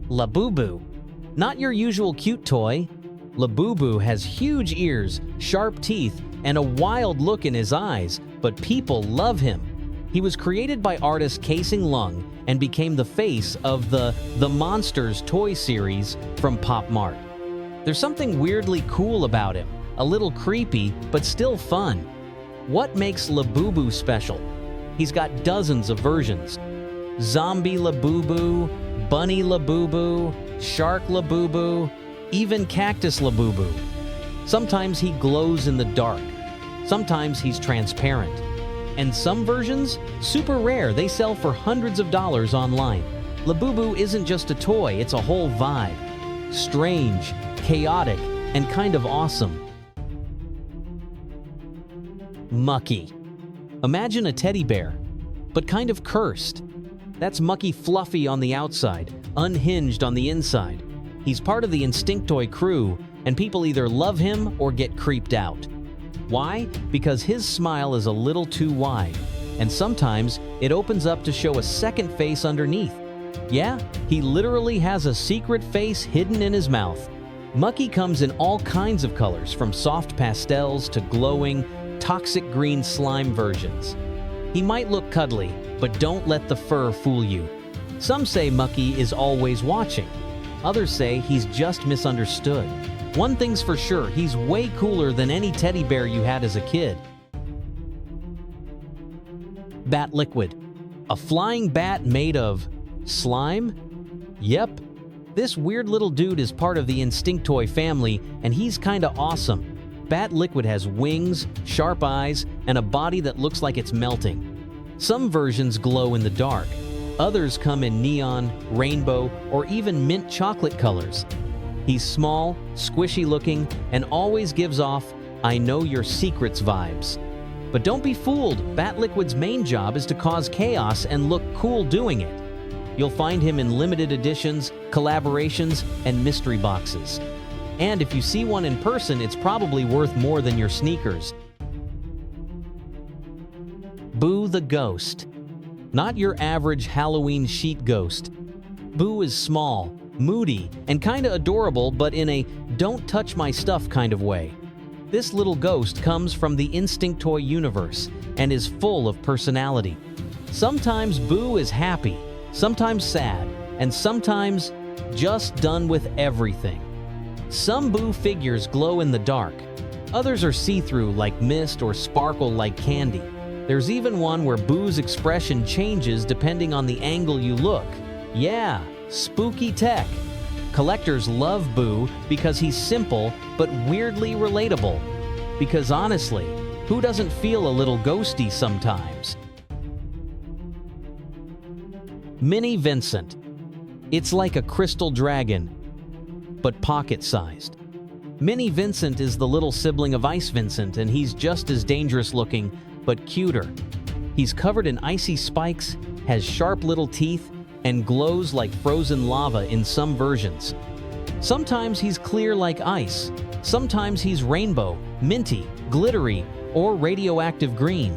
LaBuBu. Not your usual cute toy. LaBuBu has huge ears, sharp teeth, and a wild look in his eyes, but people love him. He was created by artist Casing Lung and became the face of the Monsters toy series from Pop Mart. There's something weirdly cool about him, a little creepy, but still fun. What makes LaBuBu special? He's got dozens of versions. Zombie LaBuBu, Bunny LaBuBu, Shark LaBuBu, even Cactus LaBuBu. Sometimes he glows in the dark. Sometimes he's transparent. And some versions, super rare, they sell for hundreds of dollars online. LaBuBu isn't just a toy, it's a whole vibe. Strange, chaotic, and kind of awesome. Muckey. Imagine a teddy bear, but kind of cursed. That's Muckey fluffy on the outside, unhinged on the inside. He's part of the Instinctoy crew, and people either love him or get creeped out. Why? Because his smile is a little too wide, and sometimes it opens up to show a second face underneath. Yeah, he literally has a secret face hidden in his mouth. Muckey comes in all kinds of colors, from soft pastels to glowing, toxic green slime versions. He might look cuddly, but don't let the fur fool you. Some say Muckey is always watching. Others say he's just misunderstood. One thing's for sure, he's way cooler than any teddy bear you had as a kid. Bat Liquid. A flying bat made of slime? Yep. This weird little dude is part of the Instinctoy family, and he's kinda awesome. Bat Liquid has wings, sharp eyes, and a body that looks like it's melting. Some versions glow in the dark. Others come in neon, rainbow, or even mint chocolate colors. He's small, squishy looking, and always gives off, "I know your secrets" vibes. But don't be fooled, Bat Liquid's main job is to cause chaos and look cool doing it. You'll find him in limited editions, collaborations, and mystery boxes. And if you see one in person, it's probably worth more than your sneakers. Boo the Ghost. Not your average Halloween sheet ghost. Boo is small, moody, and kinda adorable, but in a don't touch my stuff kind of way. This little ghost comes from the Instinctoy universe and is full of personality. Sometimes Boo is happy, sometimes sad, and sometimes just done with everything. Some Boo figures glow in the dark. Others are see-through like mist or sparkle like candy. There's even one where Boo's expression changes depending on the angle you look. Yeah, spooky tech. Collectors love Boo because he's simple but weirdly relatable. Because honestly, who doesn't feel a little ghosty sometimes? Mini Vincent. It's like a crystal dragon, but pocket-sized. Mini Vincent is the little sibling of Ice Vincent, and he's just as dangerous looking, but cuter. He's covered in icy spikes, has sharp little teeth, and glows like frozen lava in some versions. Sometimes he's clear like ice. Sometimes he's rainbow, minty, glittery, or radioactive green.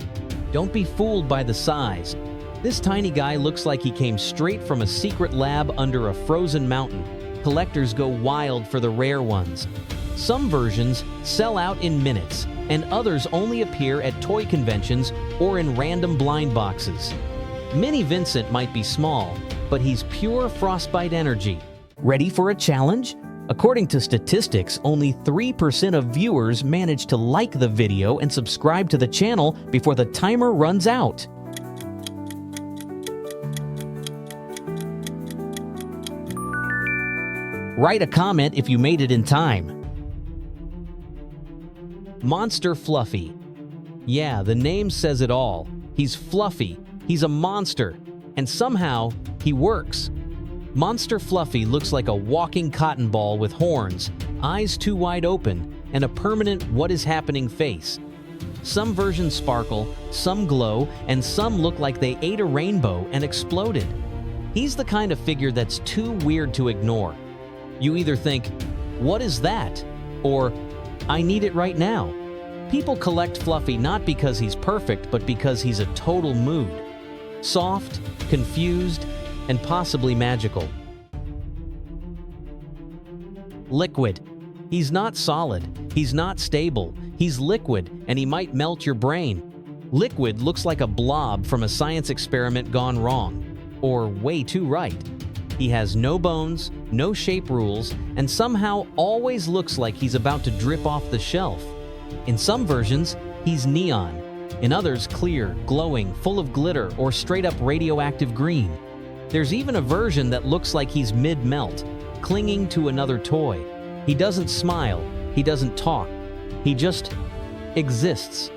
Don't be fooled by the size. This tiny guy looks like he came straight from a secret lab under a frozen mountain. Collectors go wild for the rare ones. Some versions sell out in minutes, and others only appear at toy conventions or in random blind boxes. Mini Vincent might be small, but he's pure frostbite energy. Ready for a challenge? According to statistics, only 3% of viewers manage to like the video and subscribe to the channel before the timer runs out. Write a comment if you made it in time. Monster Fluffy. Yeah, the name says it all. He's fluffy, he's a monster, and somehow he works. Monster Fluffy looks like a walking cotton ball with horns, eyes too wide open, and a permanent what is happening face. Some versions sparkle, some glow, and some look like they ate a rainbow and exploded. He's the kind of figure that's too weird to ignore. You either think, "What is that?" or "I need it right now." People collect Fluffy not because he's perfect, but because he's a total mood. Soft, confused, and possibly magical. Liquid. He's not solid, he's not stable, he's liquid, and he might melt your brain. Liquid looks like a blob from a science experiment gone wrong, or way too right. He has no bones, no shape rules, and somehow always looks like he's about to drip off the shelf. In some versions, he's neon. In others, clear, glowing, full of glitter, or straight-up radioactive green. There's even a version that looks like he's mid-melt, clinging to another toy. He doesn't smile, he doesn't talk, he just exists.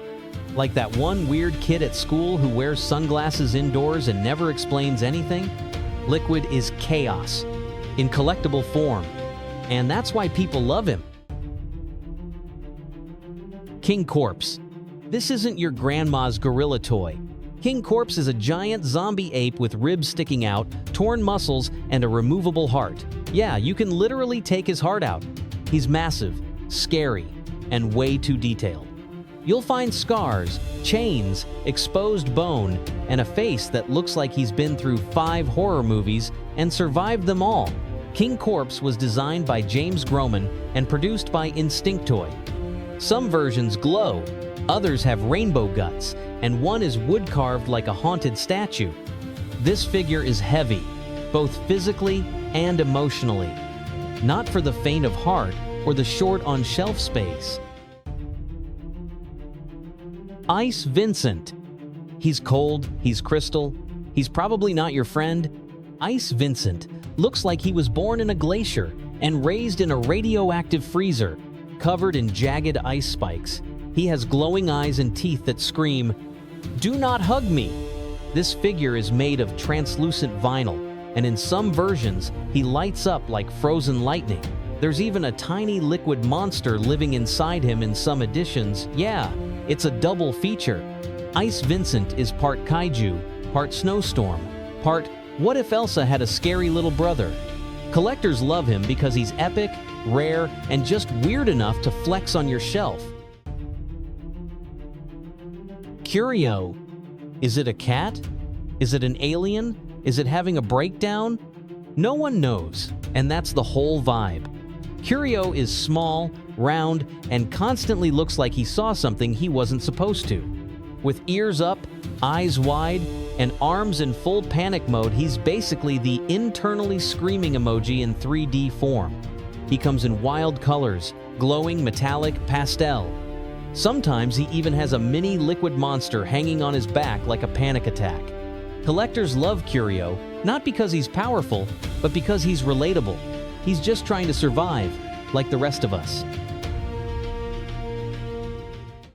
Like that one weird kid at school who wears sunglasses indoors and never explains anything. Liquid is chaos, in collectible form, and that's why people love him. King Korpse. This isn't your grandma's gorilla toy. King Korpse is a giant zombie ape with ribs sticking out, torn muscles, and a removable heart. Yeah, you can literally take his heart out. He's massive, scary, and way too detailed. You'll find scars, chains, exposed bone, and a face that looks like he's been through 5 horror movies and survived them all. King Korpse was designed by James Groman and produced by Instinctoy. Some versions glow, others have rainbow guts, and one is wood-carved like a haunted statue. This figure is heavy, both physically and emotionally. Not for the faint of heart or the short on shelf space. Ice Vincent. He's cold, he's crystal, he's probably not your friend. Ice Vincent looks like he was born in a glacier and raised in a radioactive freezer, covered in jagged ice spikes. He has glowing eyes and teeth that scream, "Do not hug me!" This figure is made of translucent vinyl, and in some versions, he lights up like frozen lightning. There's even a tiny liquid monster living inside him in some editions. Yeah, it's a double feature. Ice Vincent is part kaiju, part snowstorm, part what if Elsa had a scary little brother. Collectors love him because he's epic, rare, and just weird enough to flex on your shelf. Curio. Is it a cat? Is it an alien? Is it having a breakdown? No one knows, and that's the whole vibe. Curio is small, round, and constantly looks like he saw something he wasn't supposed to. With ears up, eyes wide, and arms in full panic mode, he's basically the internally screaming emoji in 3D form. He comes in wild colors, glowing, metallic, pastel. Sometimes he even has a mini liquid monster hanging on his back like a panic attack. Collectors love Curio, not because he's powerful, but because he's relatable. He's just trying to survive, like the rest of us.